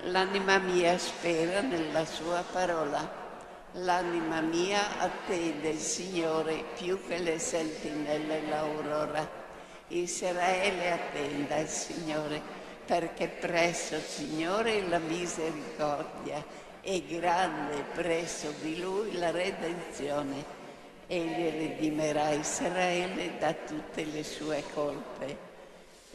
L'anima mia spera nella sua parola. L'anima mia attende il Signore più che le sentinelle l'aurora. Israele attenda il Signore, perché presso, Signore, la misericordia e grande presso di Lui la redenzione. Egli redimerà Israele da tutte le sue colpe.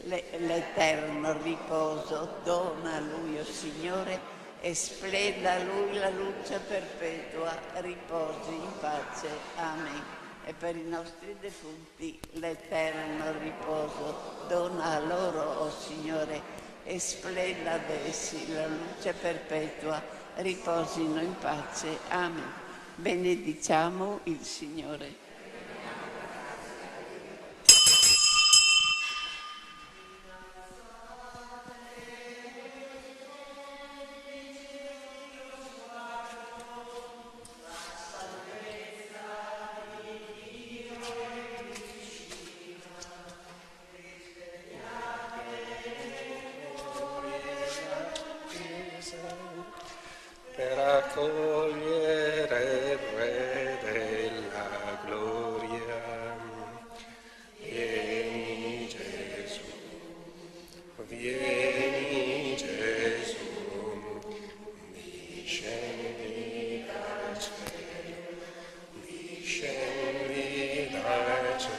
L'eterno riposo dona a Lui, o Signore, e splenda a Lui la luce perpetua. Riposi in pace. Amen. E per i nostri defunti l'eterno riposo dona a loro, o Signore, e splenda ad essi la luce perpetua. Riposino in pace. Amen. Benediciamo il Signore. Per accogliere il Re della gloria. Vieni Gesù, mi scendi dal cielo, mi scendi dal cielo.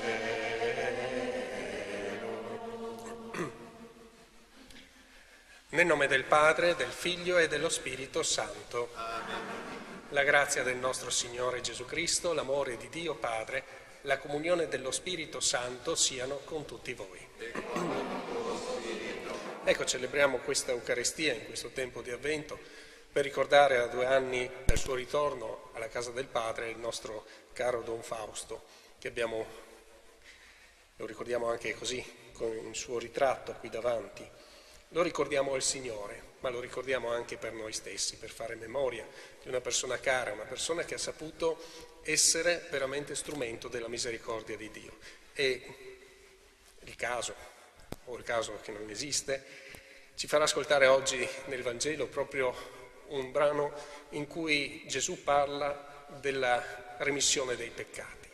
Nel nome del Padre, del Figlio e dello Spirito Santo. Amen. La grazia del nostro Signore Gesù Cristo, l'amore di Dio Padre, la comunione dello Spirito Santo siano con tutti voi. Ecco, celebriamo questa Eucaristia in questo tempo di Avvento per ricordare a 2 anni del suo ritorno alla casa del Padre il nostro caro Don Fausto, che lo ricordiamo anche così, con il suo ritratto qui davanti. Lo ricordiamo al Signore, ma lo ricordiamo anche per noi stessi, per fare memoria di una persona cara, una persona che ha saputo essere veramente strumento della misericordia di Dio. E il caso che non esiste, ci farà ascoltare oggi nel Vangelo proprio un brano in cui Gesù parla della remissione dei peccati.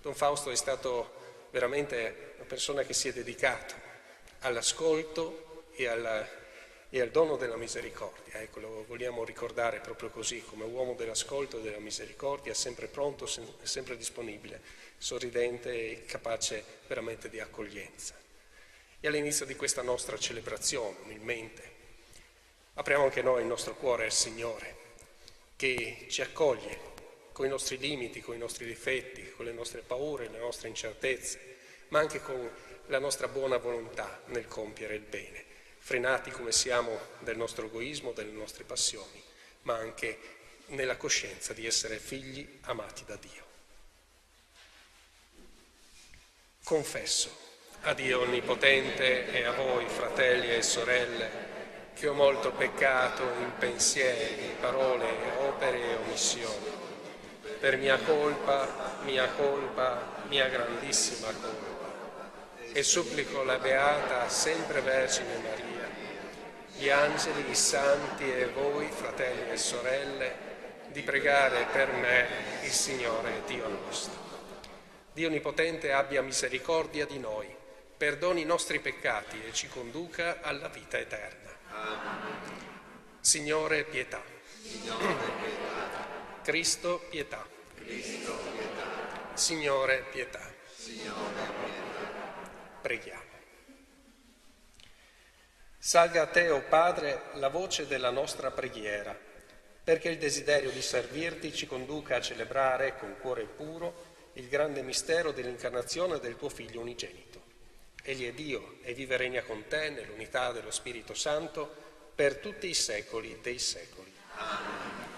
Don Fausto è stato veramente una persona che si è dedicato all'ascolto e al dono della misericordia. Ecco, lo vogliamo ricordare proprio così, come uomo dell'ascolto e della misericordia, sempre pronto, sempre disponibile, sorridente e capace veramente di accoglienza. E all'inizio di questa nostra celebrazione, umilmente, apriamo anche noi il nostro cuore al Signore, che ci accoglie con i nostri limiti, con i nostri difetti, con le nostre paure, le nostre incertezze, ma anche con la nostra buona volontà nel compiere il bene, frenati come siamo del nostro egoismo, delle nostre passioni, ma anche nella coscienza di essere figli amati da Dio. Confesso a Dio Onnipotente e a voi, fratelli e sorelle, che ho molto peccato in pensieri, parole, opere e omissioni. Per mia colpa, mia grandissima colpa. E supplico la Beata sempre Vergine Maria, gli angeli, i santi e voi, fratelli e sorelle, di pregare per me il Signore Dio nostro. Dio Onnipotente abbia misericordia di noi, perdoni i nostri peccati e ci conduca alla vita eterna. Amen. Signore, pietà. Signore, pietà. Cristo, pietà. Cristo, pietà. Signore, pietà. Signore, pietà. Preghiamo. Salga a te, o Padre, la voce della nostra preghiera, perché il desiderio di servirti ci conduca a celebrare con cuore puro il grande mistero dell'incarnazione del tuo Figlio unigenito. Egli è Dio e vive e regna con te nell'unità dello Spirito Santo per tutti i secoli dei secoli. Amen.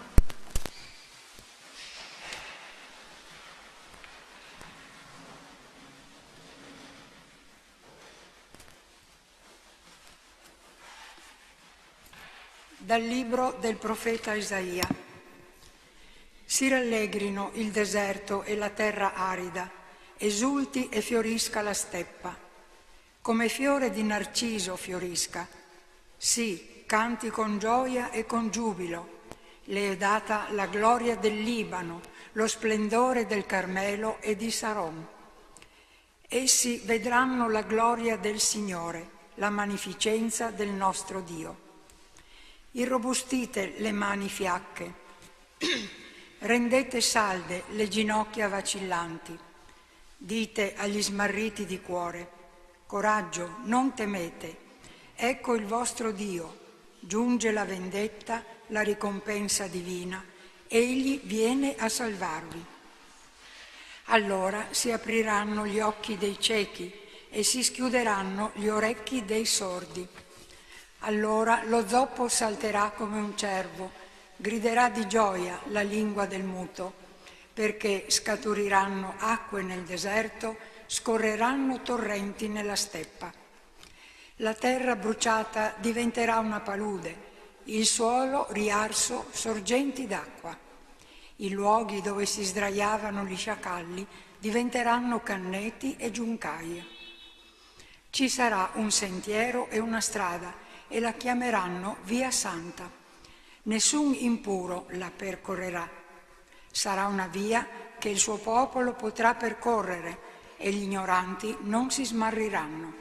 Dal libro del profeta Isaia. Si rallegrino il deserto e la terra arida, esulti e fiorisca la steppa. Come fiore di narciso fiorisca. Sì, canti con gioia e con giubilo. Le è data la gloria del Libano, lo splendore del Carmelo e di Saron. Essi vedranno la gloria del Signore, la magnificenza del nostro Dio. Irrobustite le mani fiacche, rendete salde le ginocchia vacillanti. Dite agli smarriti di cuore: coraggio, non temete, ecco il vostro Dio, giunge la vendetta, la ricompensa divina, egli viene a salvarvi. Allora si apriranno gli occhi dei ciechi e si schiuderanno gli orecchi dei sordi. Allora lo zoppo salterà come un cervo, griderà di gioia la lingua del muto, perché scaturiranno acque nel deserto, scorreranno torrenti nella steppa. La terra bruciata diventerà una palude, il suolo riarso sorgenti d'acqua. I luoghi dove si sdraiavano gli sciacalli diventeranno canneti e giuncaie. Ci sarà un sentiero e una strada e la chiameranno Via Santa. Nessun impuro la percorrerà. Sarà una via che il suo popolo potrà percorrere e gli ignoranti non si smarriranno.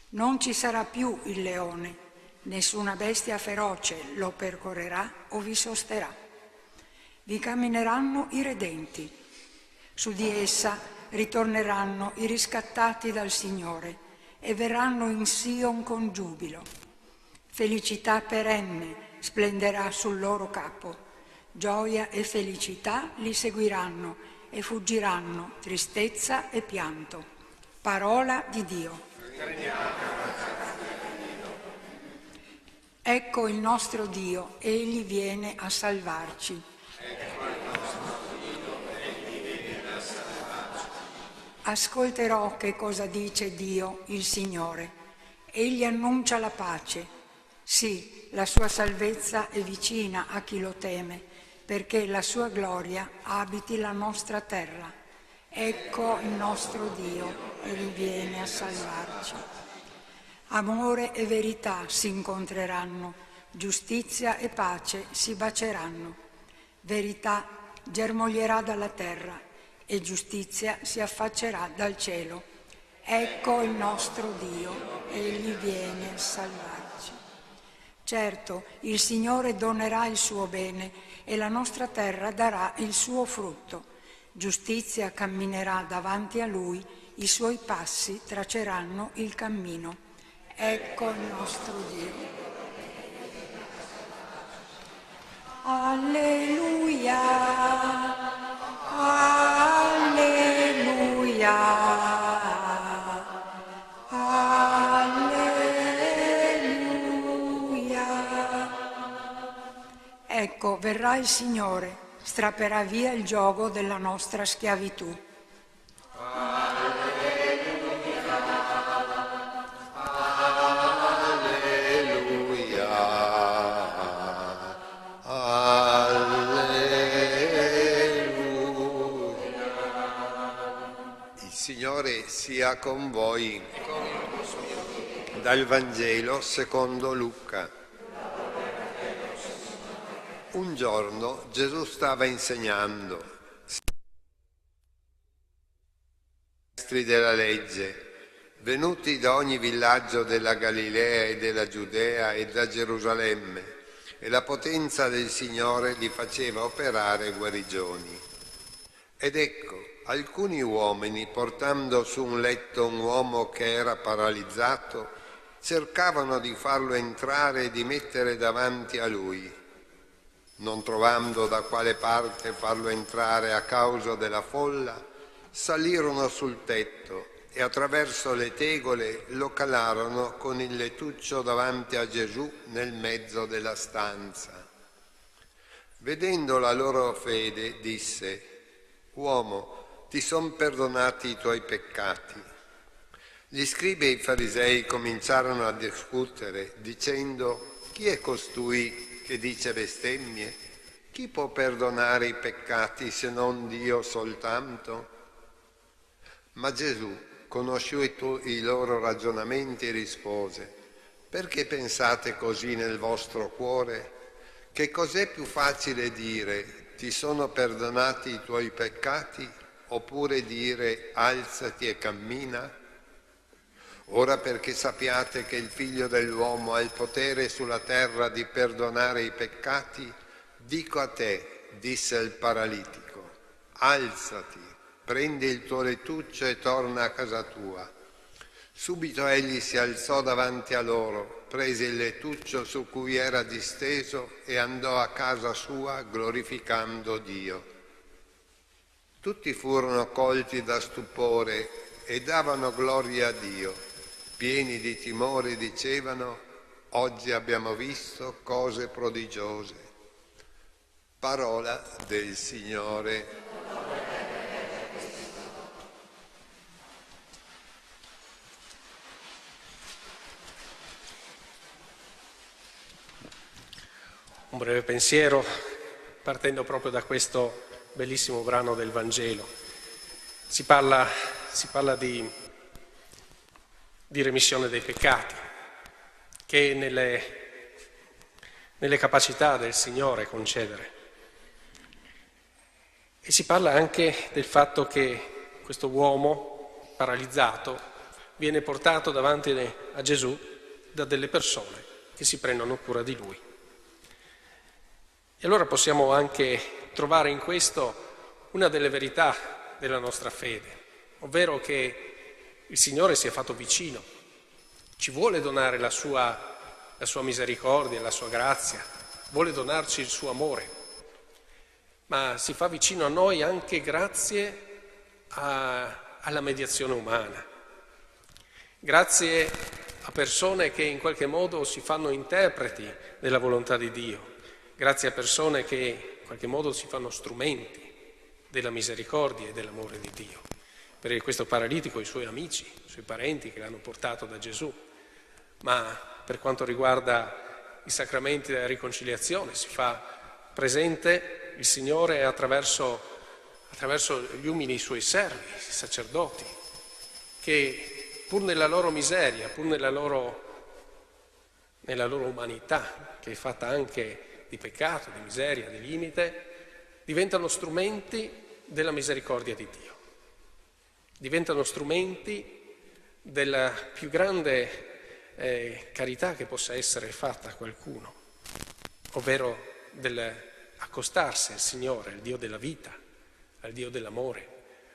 Non ci sarà più il leone, nessuna bestia feroce lo percorrerà o vi sosterrà. Vi cammineranno i redenti. Su di essa ritorneranno i riscattati dal Signore e verranno in Sion con giubilo. Felicità perenne splenderà sul loro capo. Gioia e felicità li seguiranno e fuggiranno tristezza e pianto. Parola di Dio. Ecco il nostro Dio, egli viene a salvarci. Ascolterò che cosa dice Dio, il Signore. Egli annuncia la pace. Sì, la sua salvezza è vicina a chi lo teme, perché la sua gloria abiti la nostra terra. Ecco il nostro Dio, egli viene a salvarci. Amore e verità si incontreranno, giustizia e pace si baceranno. Verità germoglierà dalla terra e giustizia si affaccerà dal cielo. Ecco il nostro Dio, egli viene a salvarci. Certo, il Signore donerà il suo bene e la nostra terra darà il suo frutto. Giustizia camminerà davanti a lui, i suoi passi traceranno il cammino. Ecco il nostro Dio. Alleluia, alleluia, alleluia. Ecco, verrà il Signore, strapperà via il giogo della nostra schiavitù. Signore sia con voi. Dal Vangelo secondo Luca. Un giorno Gesù stava insegnando. I maestri della legge, venuti da ogni villaggio della Galilea e della Giudea e da Gerusalemme, e la potenza del Signore li faceva operare guarigioni. Ed ecco, alcuni uomini, portando su un letto un uomo che era paralizzato, cercavano di farlo entrare e di mettere davanti a lui. Non trovando da quale parte farlo entrare a causa della folla, salirono sul tetto e attraverso le tegole lo calarono con il lettuccio davanti a Gesù nel mezzo della stanza. Vedendo la loro fede, disse: «Uomo, ti son perdonati i tuoi peccati». Gli scribi e i farisei cominciarono a discutere, dicendo: «Chi è costui che dice bestemmie? Chi può perdonare i peccati se non Dio soltanto?» Ma Gesù, conosciuti i loro ragionamenti, rispose: Perché pensate così nel vostro cuore? Che cos'è più facile dire ti sono perdonati i tuoi peccati oppure dire alzati e cammina? Ora perché sappiate che il Figlio dell'uomo ha il potere sulla terra di perdonare i peccati, dico a te, disse il paralitico, alzati, prendi il tuo lettuccio e torna a casa tua. Subito egli si alzò davanti a loro, prese il lettuccio su cui era disteso e andò a casa sua glorificando Dio. Tutti furono colti da stupore e davano gloria a Dio. Pieni di timore dicevano, oggi abbiamo visto cose prodigiose. Parola del Signore. Un breve pensiero partendo proprio da questo bellissimo brano del Vangelo. Si parla di remissione dei peccati, che è nelle capacità del Signore concedere. E si parla anche del fatto che questo uomo paralizzato viene portato davanti a Gesù da delle persone che si prendono cura di lui. E allora possiamo anche trovare in questo una delle verità della nostra fede, ovvero che il Signore si è fatto vicino, ci vuole donare la sua misericordia, la sua grazia, vuole donarci il suo amore, ma si fa vicino a noi anche grazie alla mediazione umana, grazie a persone che in qualche modo si fanno interpreti della volontà di Dio, grazie a persone che in qualche modo si fanno strumenti della misericordia e dell'amore di Dio. Per questo paralitico i suoi amici, i suoi parenti che l'hanno portato da Gesù, ma per quanto riguarda i sacramenti della riconciliazione si fa presente il Signore attraverso gli umili suoi servi, i sacerdoti, che pur nella loro miseria, pur nella loro umanità, che è fatta anche di peccato, di miseria, di limite, diventano strumenti della misericordia di Dio. Diventano strumenti della più grande carità che possa essere fatta a qualcuno, ovvero dell'accostarsi al Signore, al Dio della vita, al Dio dell'amore,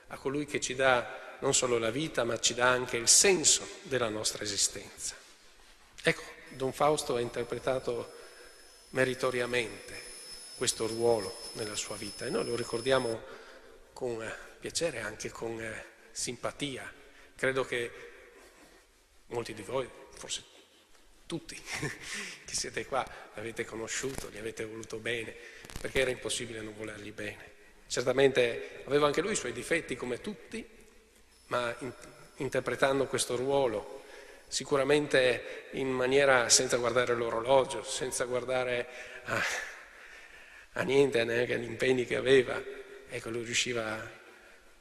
a colui che ci dà non solo la vita, ma ci dà anche il senso della nostra esistenza. Ecco, Don Fausto ha interpretato meritoriamente questo ruolo nella sua vita e noi lo ricordiamo con piacere, anche con simpatia. Credo che molti di voi, forse tutti che siete qua, l'avete conosciuto, gli avete voluto bene, perché era impossibile non volergli bene. Certamente aveva anche lui i suoi difetti come tutti, ma interpretando questo ruolo sicuramente in maniera senza guardare l'orologio, senza guardare a niente, neanche agli impegni che aveva, ecco, lui riusciva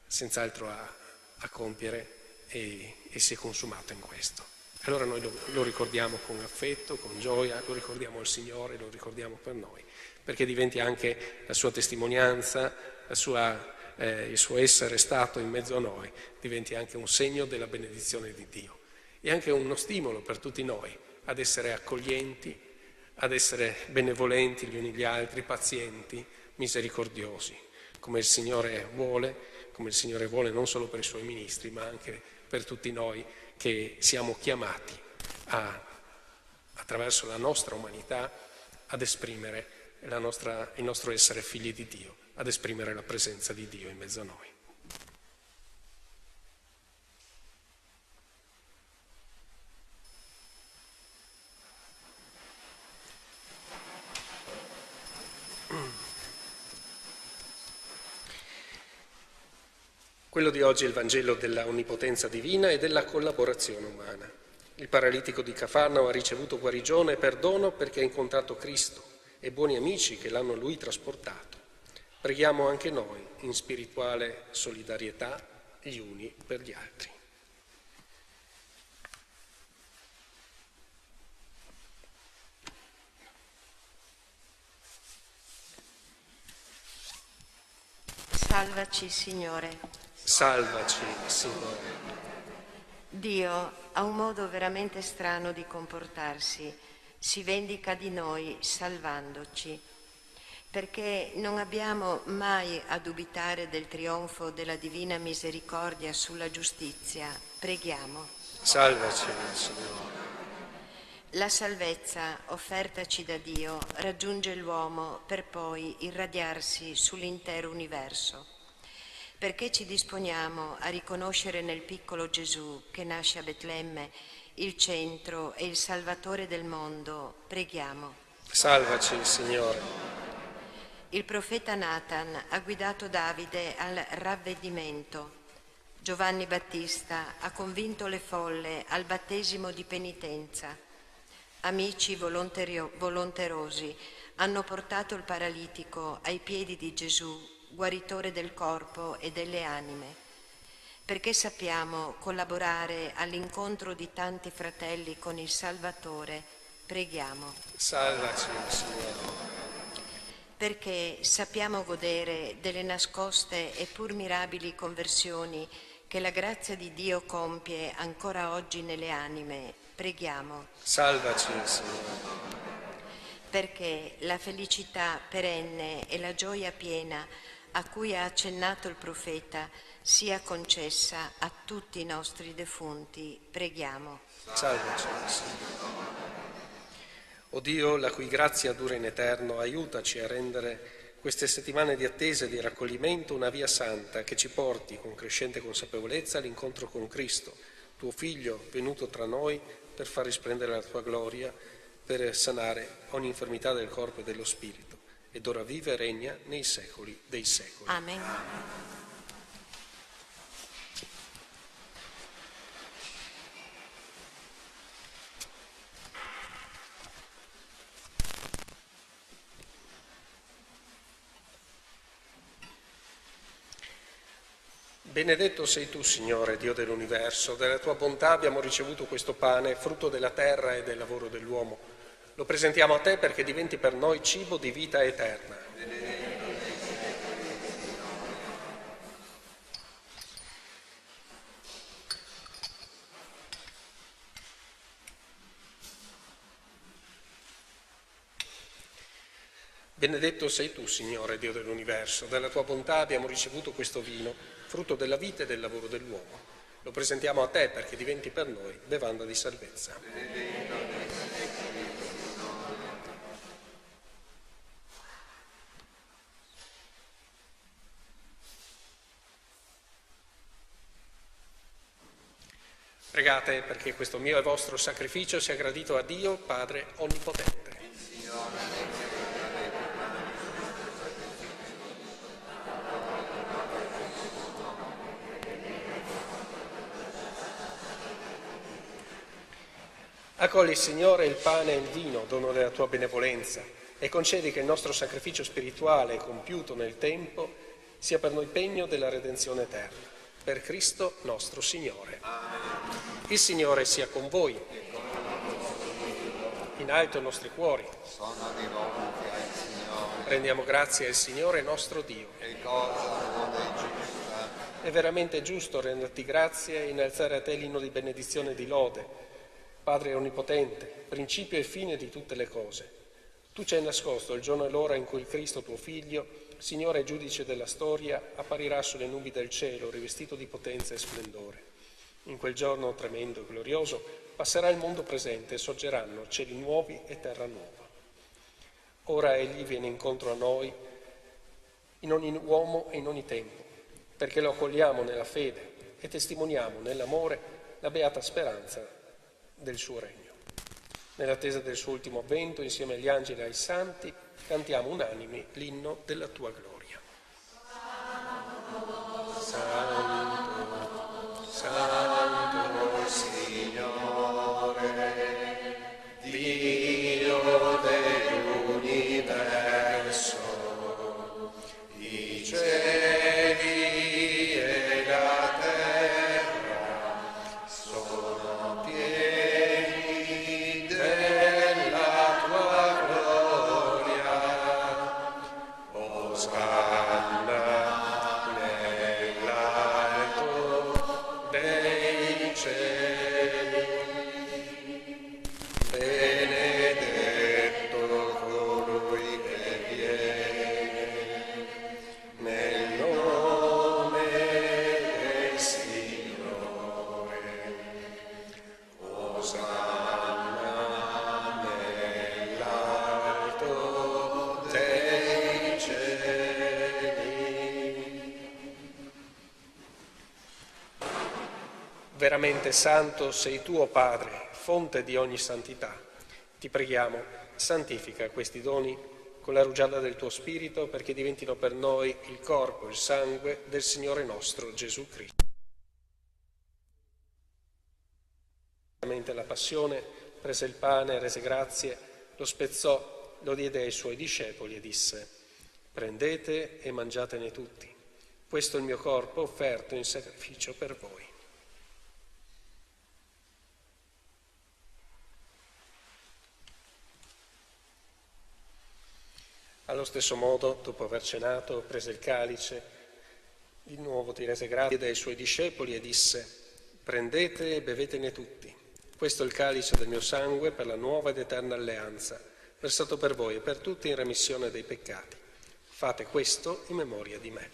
senz'altro a compiere e si è consumato in questo. Allora noi lo ricordiamo con affetto, con gioia, lo ricordiamo al Signore, lo ricordiamo per noi, perché diventi anche la sua testimonianza, il suo essere stato in mezzo a noi, diventi anche un segno della benedizione di Dio e anche uno stimolo per tutti noi ad essere accoglienti, ad essere benevolenti gli uni gli altri, pazienti, misericordiosi, come il Signore vuole non solo per i Suoi ministri, ma anche per tutti noi che siamo chiamati attraverso la nostra umanità ad esprimere il nostro essere figli di Dio, ad esprimere la presenza di Dio in mezzo a noi. Quello di oggi è il Vangelo della onnipotenza divina e della collaborazione umana. Il paralitico di Cafarnao ha ricevuto guarigione e perdono perché ha incontrato Cristo e buoni amici che l'hanno lui trasportato. Preghiamo anche noi in spirituale solidarietà gli uni per gli altri. Salvaci, Signore. Salvaci, Signore. Dio ha un modo veramente strano di comportarsi, si vendica di noi salvandoci, perché non abbiamo mai a dubitare del trionfo della divina misericordia sulla giustizia. Preghiamo. Salvaci, Signore. La salvezza offertaci da Dio raggiunge l'uomo per poi irradiarsi sull'intero universo. Perché ci disponiamo a riconoscere nel piccolo Gesù che nasce a Betlemme il centro e il Salvatore del mondo, preghiamo. Salvaci, Signore. Il profeta Nathan ha guidato Davide al ravvedimento. Giovanni Battista ha convinto le folle al battesimo di penitenza. Amici volonterosi hanno portato il paralitico ai piedi di Gesù, guaritore del corpo e delle anime. Perché sappiamo collaborare all'incontro di tanti fratelli con il Salvatore, preghiamo. Salvaci, Signore. Perché sappiamo godere delle nascoste e pur mirabili conversioni che la grazia di Dio compie ancora oggi nelle anime, preghiamo. Salvaci, Signore. Perché la felicità perenne e la gioia piena a cui ha accennato il profeta sia concessa a tutti i nostri defunti, preghiamo. Salvaci, Signore. O Dio, la cui grazia dura in eterno, aiutaci a rendere queste settimane di attesa e di raccoglimento una via santa che ci porti con crescente consapevolezza all'incontro con Cristo, tuo Figlio, venuto tra noi per far risplendere la tua gloria, per sanare ogni infermità del corpo e dello spirito, ed ora vive e regna nei secoli dei secoli. Amen. Benedetto sei tu, Signore, Dio dell'universo. Dalla tua bontà abbiamo ricevuto questo pane, frutto della terra e del lavoro dell'uomo. Lo presentiamo a te perché diventi per noi cibo di vita eterna. Benedetto sei tu, Signore, Dio dell'universo. Dalla tua bontà abbiamo ricevuto questo vino, frutto della vita e del lavoro dell'uomo. Lo presentiamo a te perché diventi per noi bevanda di salvezza. Pregate perché questo mio e vostro sacrificio sia gradito a Dio, Padre Onnipotente. Accogli, Signore, il pane e il vino, dono della tua benevolenza, e concedi che il nostro sacrificio spirituale, compiuto nel tempo, sia per noi pegno della redenzione eterna. Per Cristo nostro Signore. Amen. Il Signore sia con voi. In alto i nostri cuori. Sono rivolti al Signore. Rendiamo grazie al Signore nostro Dio. È cosa buona e giusta. È veramente giusto renderti grazie e innalzare a te l'inno di benedizione e di lode. Padre onnipotente, principio e fine di tutte le cose, tu ci hai nascosto il giorno e l'ora in cui il Cristo, tuo Figlio, Signore e giudice della storia, apparirà sulle nubi del cielo, rivestito di potenza e splendore. In quel giorno tremendo e glorioso passerà il mondo presente e sorgeranno cieli nuovi e terra nuova. Ora Egli viene incontro a noi, in ogni uomo e in ogni tempo, perché lo accogliamo nella fede e testimoniamo nell'amore la beata speranza del suo regno. Nell'attesa del suo ultimo avvento, insieme agli angeli e ai santi, cantiamo unanimi l'inno della tua gloria. Santo, Santo Signore, Dio dell'universo, i cieli e la terra sono pieni della tua gloria. Osana. dei cieli. Benedetto colui che viene nel nome del Signore. Osanna nell'alto dei cieli. Veramente santo sei tu, o Padre, fonte di ogni santità. Ti preghiamo, santifica questi doni con la rugiada del tuo Spirito, perché diventino per noi il corpo e il sangue del Signore nostro Gesù Cristo. La passione, prese il pane, rese grazie, lo spezzò, lo diede ai suoi discepoli e disse: prendete e mangiatene tutti. Questo è il mio corpo offerto in sacrificio per voi. Allo stesso modo, dopo aver cenato, prese il calice, di nuovo ti rese grazie ai suoi discepoli e disse: prendete e bevetene tutti. Questo è il calice del mio sangue per la nuova ed eterna alleanza, versato per voi e per tutti in remissione dei peccati. Fate questo in memoria di me.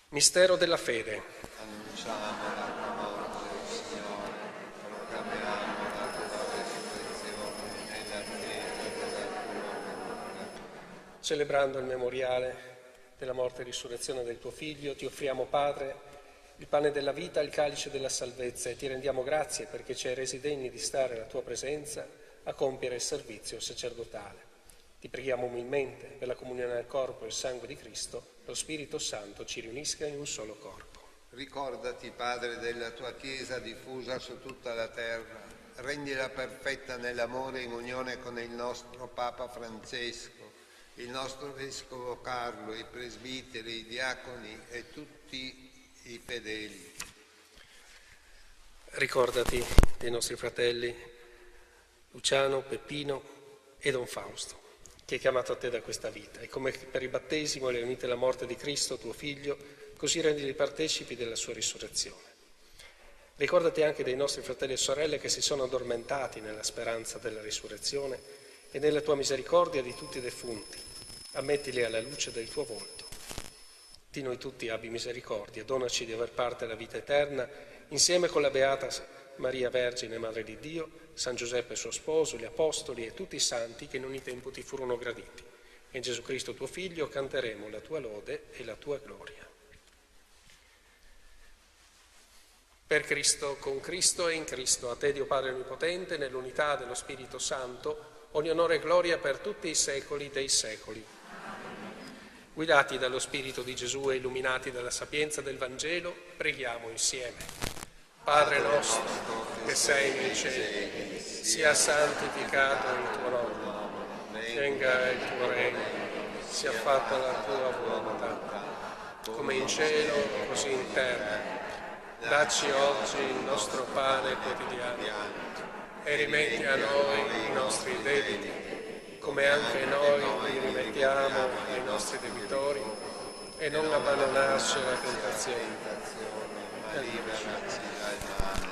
Mistero della fede. Annunciamo la tua morte, Signore, proclamiamo la tua resurrezione nell'attesa della tua venuta. Celebrando il memoriale della morte e risurrezione del tuo Figlio, ti offriamo, Padre, il pane della vita, il calice della salvezza, e ti rendiamo grazie perché ci hai resi degni di stare alla tua presenza a compiere il servizio sacerdotale. Ti preghiamo umilmente per la comunione al corpo e al sangue di Cristo, lo Spirito Santo ci riunisca in un solo corpo. Ricordati, Padre, della tua Chiesa diffusa su tutta la terra. Rendila perfetta nell'amore in unione con il nostro Papa Francesco, il nostro Vescovo Carlo, i presbiteri, i diaconi e tutti i fedeli. Ricordati dei nostri fratelli Luciano, Peppino e Don Fausto, che hai chiamato a te da questa vita, e come per il battesimo li hai uniti alla morte di Cristo, tuo Figlio, così rendili partecipi della sua risurrezione. Ricordati anche dei nostri fratelli e sorelle che si sono addormentati nella speranza della risurrezione e nella tua misericordia di tutti i defunti. Ammettili alla luce del tuo volto. Di noi tutti abbi misericordia, donaci di aver parte alla vita eterna, insieme con la Beata Maria Vergine, Madre di Dio, San Giuseppe suo sposo, gli Apostoli e tutti i santi che in ogni tempo ti furono graditi. E in Gesù Cristo tuo Figlio canteremo la tua lode e la tua gloria. Per Cristo, con Cristo e in Cristo, a te Dio Padre Onnipotente, nell'unità dello Spirito Santo, ogni onore e gloria per tutti i secoli dei secoli. Guidati dallo Spirito di Gesù e illuminati dalla sapienza del Vangelo, preghiamo insieme. Padre nostro, che sei nei cieli, sia santificato il tuo nome, venga il tuo regno, sia fatta la tua volontà, come in cielo, così in terra. Dacci oggi il nostro pane quotidiano e rimetti a noi i nostri debiti, come anche noi li rimettiamo ai nostri debitori, e non abbandonarci alla tentazione, ma liberaci dal male.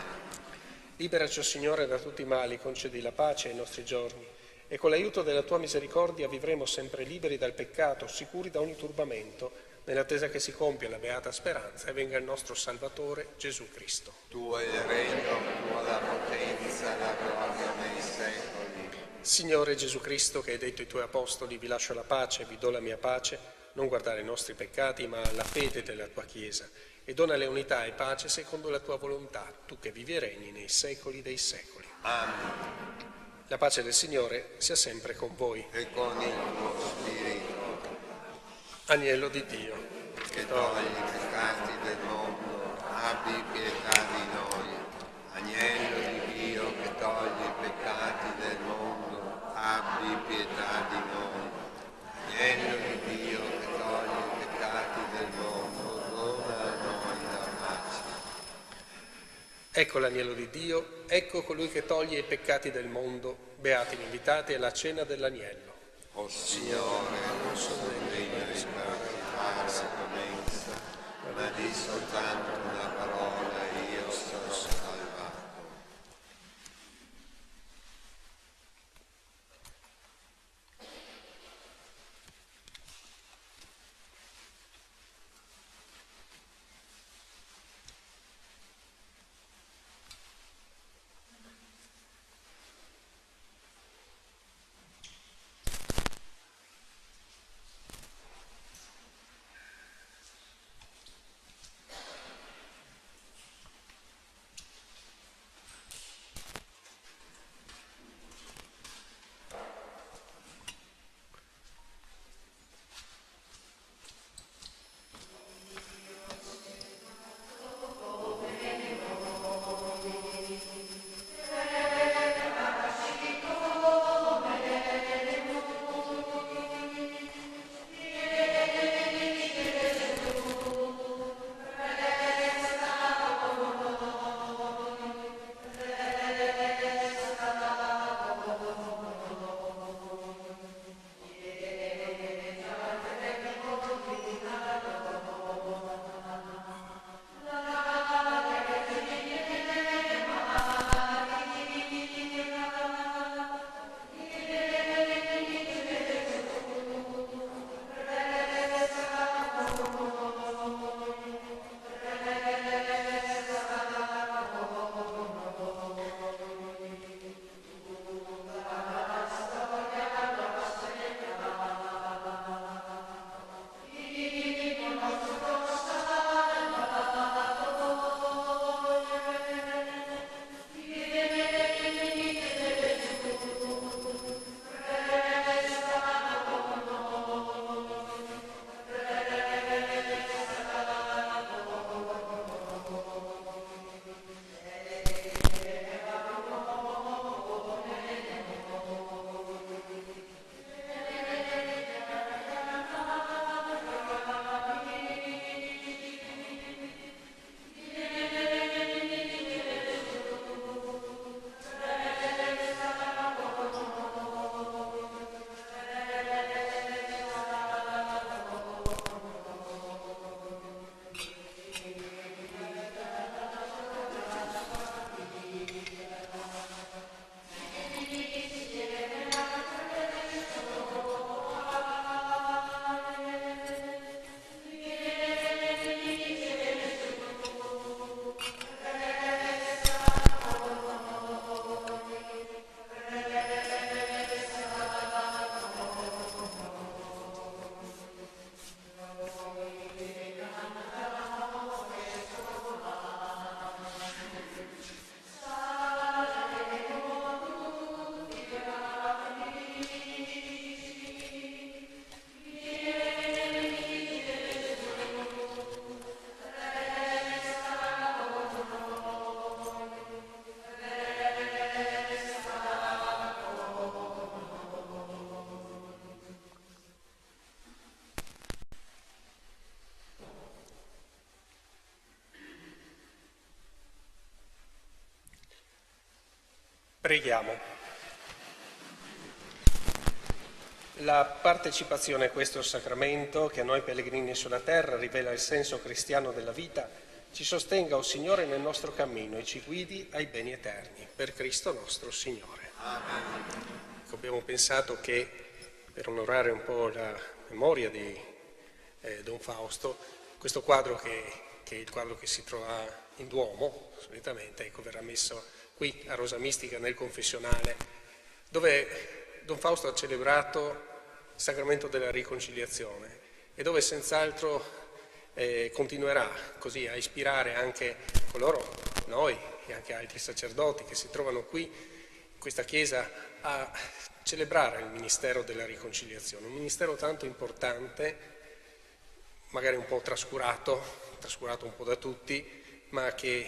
Liberaci, o Signore, da tutti i mali, concedi la pace ai nostri giorni, e con l'aiuto della tua misericordia vivremo sempre liberi dal peccato, sicuri da ogni turbamento, nell'attesa che si compia la beata speranza e venga il nostro Salvatore Gesù Cristo. Tuo è il regno, tua la potenza, la gloria nei secoli. Signore Gesù Cristo, che hai detto ai tuoi apostoli: vi lascio la pace, vi do la mia pace, non guardare i nostri peccati, ma la fede della tua Chiesa, e donale unità e pace secondo la tua volontà, tu che vivi e regni nei secoli dei secoli. Amen. La pace del Signore sia sempre con voi. E con il tuo spirito. Agnello di Dio, che toglie i peccati del mondo, abbi pietà di noi. Agnello di Dio, che toglie i peccati del mondo, abbi pietà di noi. Agnello di Dio, che toglie i peccati del mondo, dona a noi la pace. Ecco l'agnello di Dio, ecco colui che toglie i peccati del mondo, beati gli invitati alla cena dell'agnello. O Signore, non sono degno di entrare come mensa, ma di soltanto una parola e io sarò salvato. Preghiamo. La partecipazione a questo sacramento, che a noi pellegrini sulla terra rivela il senso cristiano della vita, ci sostenga, o Signore, nel nostro cammino e ci guidi ai beni eterni. Per Cristo nostro Signore. Amen. Abbiamo pensato che, per onorare un po' la memoria di Don Fausto, questo quadro che è il quadro che si trova in Duomo, solitamente, ecco, verrà messo qui a Rosa Mistica nel confessionale, dove Don Fausto ha celebrato il sacramento della riconciliazione e dove senz'altro continuerà così a ispirare anche coloro, noi e anche altri sacerdoti che si trovano qui in questa Chiesa, a celebrare il ministero della riconciliazione, un ministero tanto importante, magari un po' trascurato un po' da tutti, ma che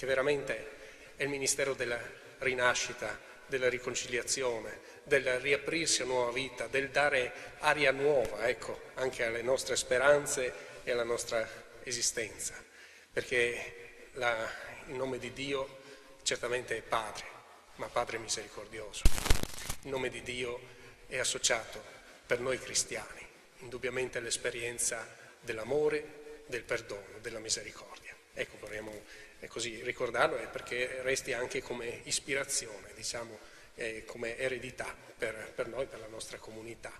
veramente è il ministero della rinascita, della riconciliazione, del riaprirsi a nuova vita, del dare aria nuova, ecco, anche alle nostre speranze e alla nostra esistenza, perché Il nome di Dio certamente è Padre, ma Padre misericordioso. Il nome di Dio è associato per noi cristiani, indubbiamente all'esperienza dell'amore, del perdono, della misericordia. Ecco, vorremmo così ricordarlo perché resti anche come ispirazione, diciamo, come eredità per noi, per la nostra comunità,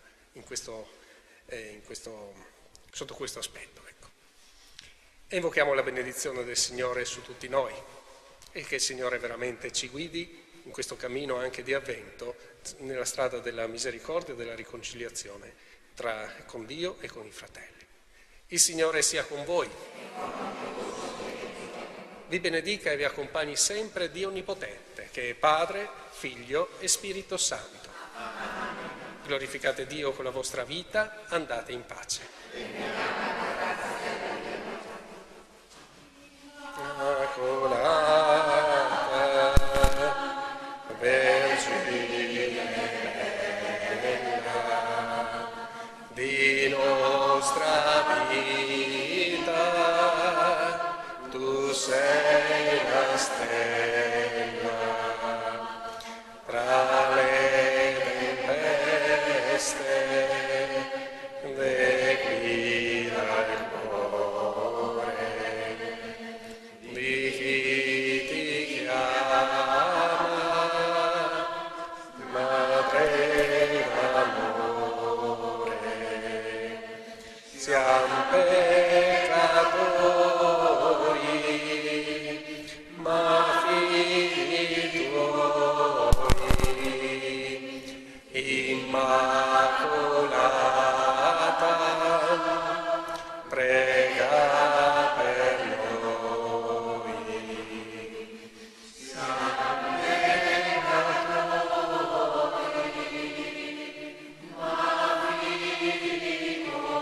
sotto questo aspetto. Ecco. E invochiamo la benedizione del Signore su tutti noi e che il Signore veramente ci guidi in questo cammino anche di avvento, nella strada della misericordia e della riconciliazione con Dio e con i fratelli. Il Signore sia con voi. Vi benedica e vi accompagni sempre Dio Onnipotente, che è Padre, Figlio e Spirito Santo. Glorificate Dio con la vostra vita, andate in pace. Vergine di nostra vita, tu sei la stella tra le tempeste, ne guida il cuore di chi ti chiama, Madre d'amore. Siamo peccatori, ma figli tuoi, Immacolata, prega per noi. Siamo peccatori, ma figli tuoi,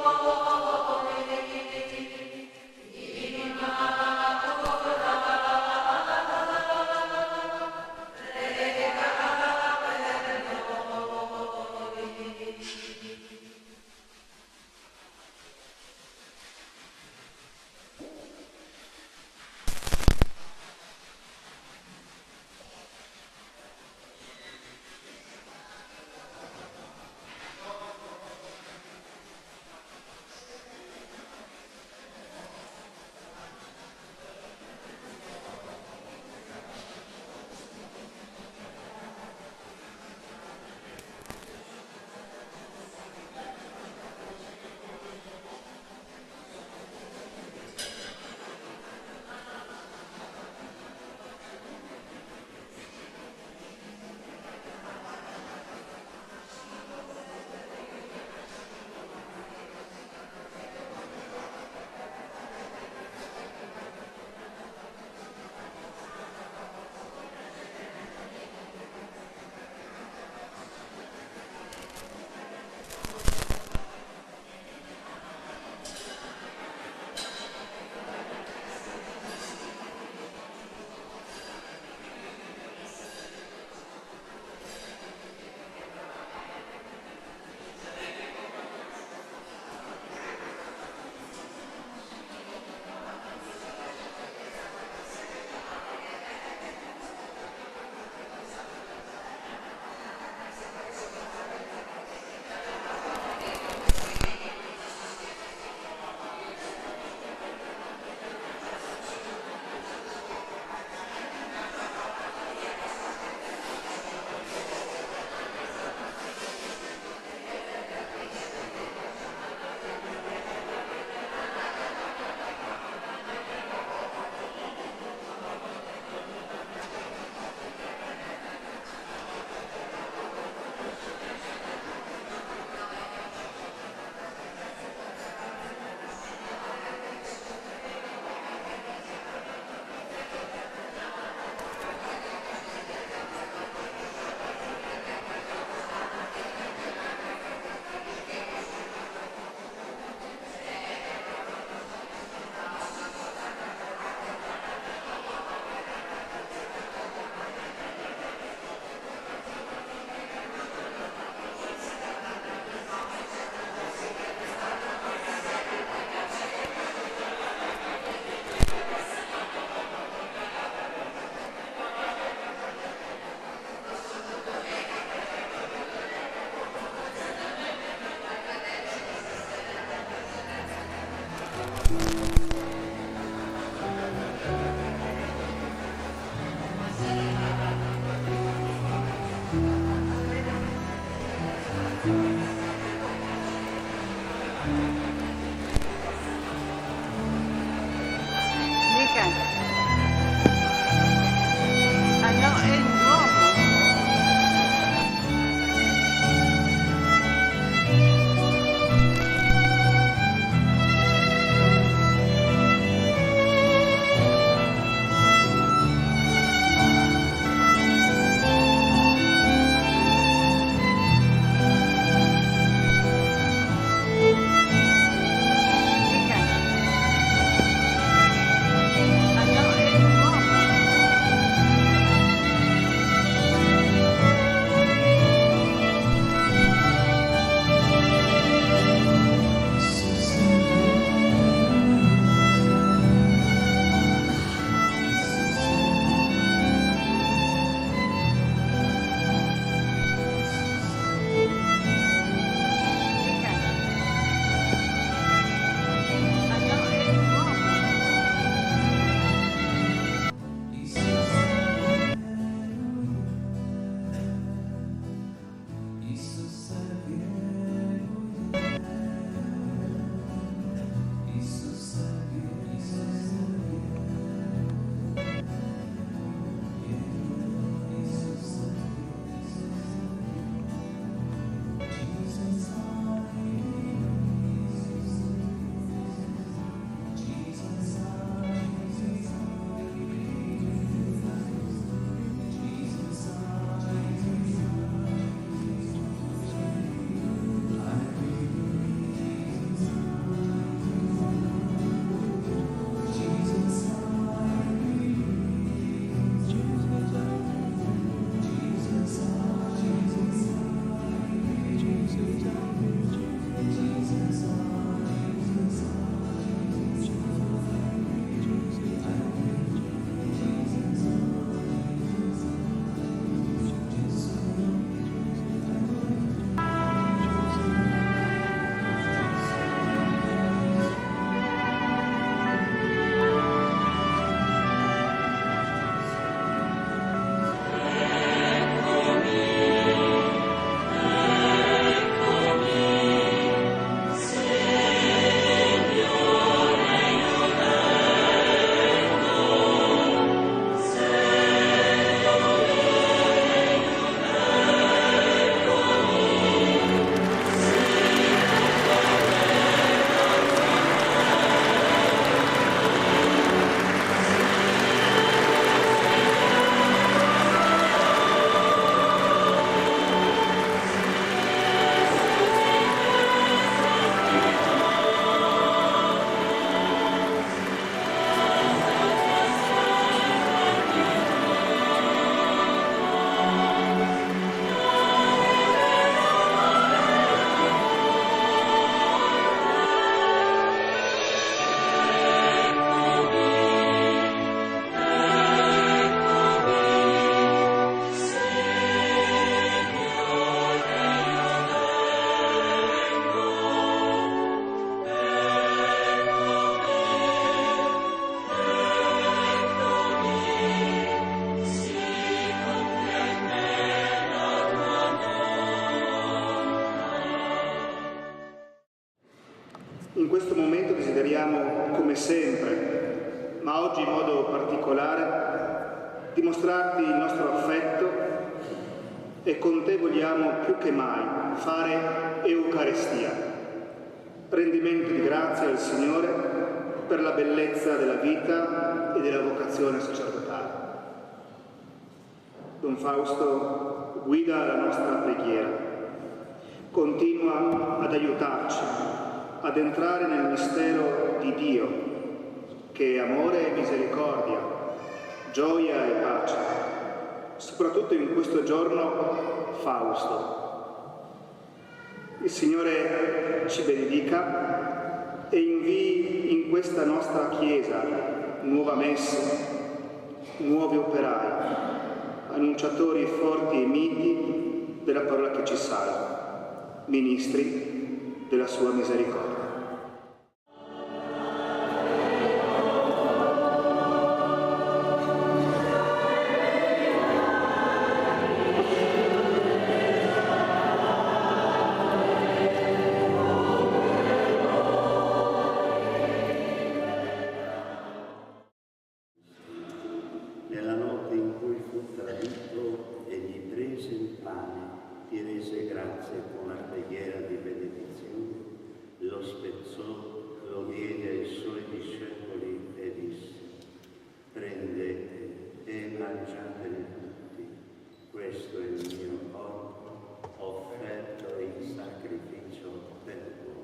In questo momento desideriamo, come sempre, ma oggi in modo particolare, dimostrarti il nostro affetto e con te vogliamo più che mai fare Eucaristia, rendimento di grazia al Signore per la bellezza della vita e della vocazione sacerdotale. Don Fausto guida la nostra preghiera, continua ad aiutarci ad entrare nel mistero di Dio, che è amore e misericordia, gioia e pace, soprattutto in questo giorno Fausto. Il Signore ci benedica e invii in questa nostra Chiesa nuova messe, nuovi operai, annunciatori forti e miti della parola che ci salva, ministri della sua misericordia. grazie con la preghiera di benedizione, lo spezzò, lo diede ai suoi discepoli e disse: prendete e mangiatene tutti, questo è il mio corpo offerto in sacrificio per voi.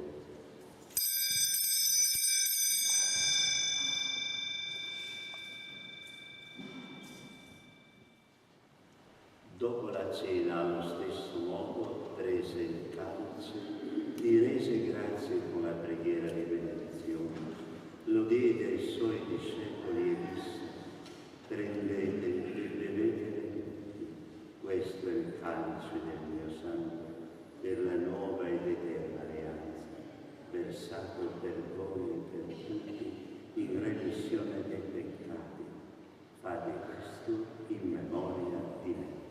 Dopo la cena, allo stesso modo, prese il calice, gli rese grazie con la preghiera di benedizione, lo diede ai suoi discepoli e disse: prendete e bevetene tutti, questo è il calice del mio sangue, per la nuova ed eterna alleanza, versato per voi e per tutti in remissione dei peccati. Fate questo in memoria di me.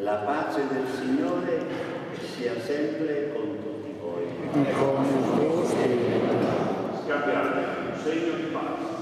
La pace del Signore sia sempre con tutti voi. E con il tuo spirito. Scambiate un segno di pace.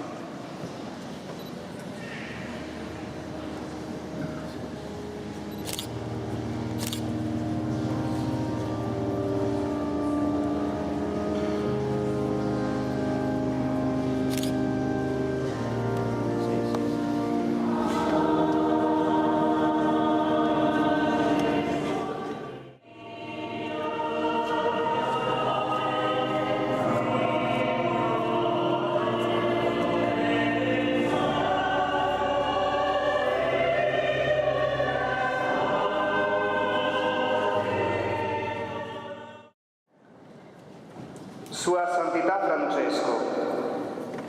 Sua Santità Francesco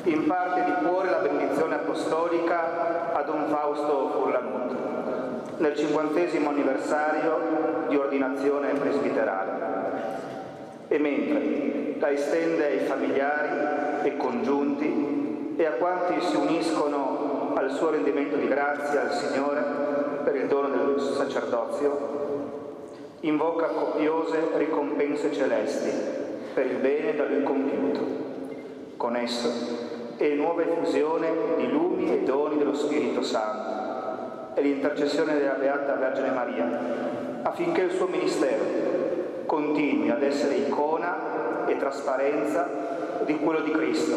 imparte di cuore la benedizione apostolica a Don Fausto Furlanut nel 50° anniversario di ordinazione presbiterale e mentre la estende ai familiari e congiunti e a quanti si uniscono al suo rendimento di grazia al Signore per il dono del sacerdozio, invoca copiose ricompense celesti per il bene da lui compiuto. Con esso e nuova effusione di lumi e doni dello Spirito Santo e l'intercessione della Beata Vergine Maria, affinché il suo ministero continui ad essere icona e trasparenza di quello di Cristo,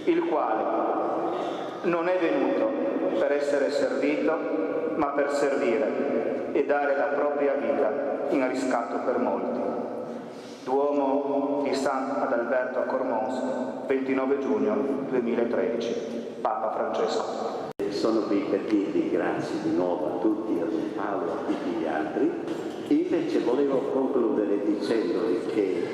il quale non è venuto per essere servito, ma per servire e dare la propria vita in riscatto per molti. Duomo di Sant'Adalberto a Cormons, 29 giugno 2013, Papa Francesco. Sono qui per dirvi grazie di nuovo a tutti, a Don Paolo, a tutti gli altri. Invece volevo concludere dicendovi che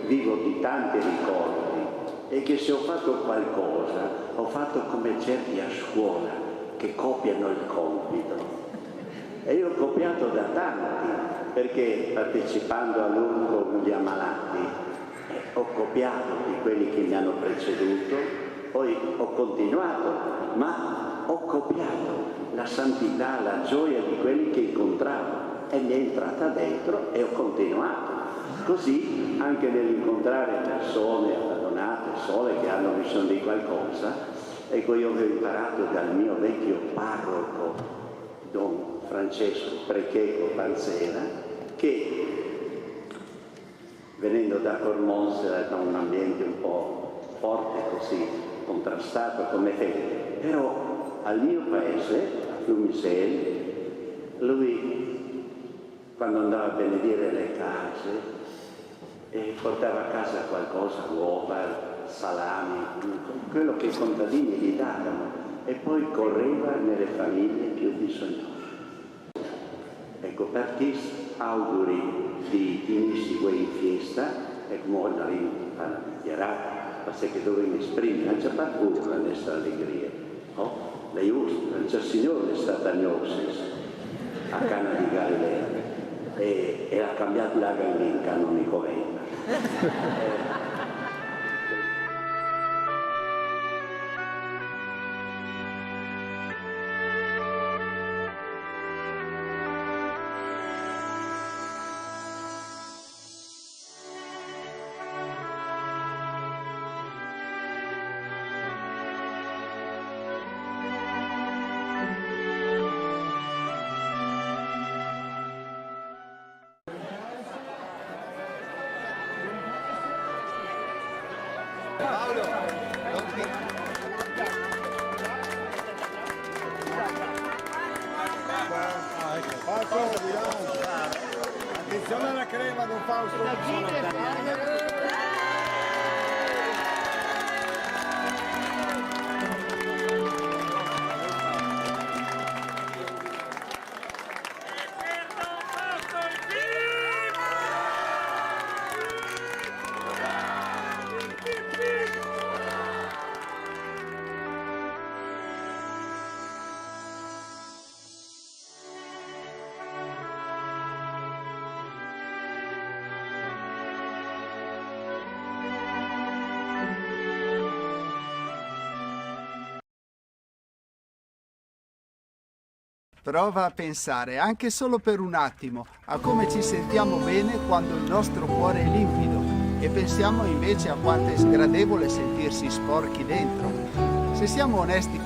vivo di tanti ricordi e che se ho fatto qualcosa, ho fatto come certi a scuola che copiano il compito. E io ho copiato da tanti, perché partecipando all'Urco degli ammalati ho copiato di quelli che mi hanno preceduto, poi ho continuato, ma ho copiato la santità, la gioia di quelli che incontravo e mi è entrata dentro e ho continuato. Così anche nell'incontrare persone abbandonate, sole, che hanno bisogno di qualcosa, ecco, io ho imparato dal mio vecchio parroco, Don Francesco Precheco Panzera, che venendo da Cormons era da un ambiente un po' forte, così contrastato come fede, però al mio paese, a Fiumiseri, lui quando andava a benedire le case portava a casa qualcosa, uova, salami, quello che i contadini gli davano, e poi correva nelle famiglie più bisognose. Ecco, perché auguri di inizio in fiesta, e come la dichiarata, perché dobbiamo esprimere anche per voi la nostra allegria. Oh, le giusto, il Signore è stata gnosis a Cana di Galilea e ha cambiato la in canonico. cosa vi devo mostrare. Attenzione alla crema, Don Fausto. Prova a pensare, anche solo per un attimo, a come ci sentiamo bene quando il nostro cuore è limpido e pensiamo invece a quanto è sgradevole sentirsi sporchi dentro. Se siamo onesti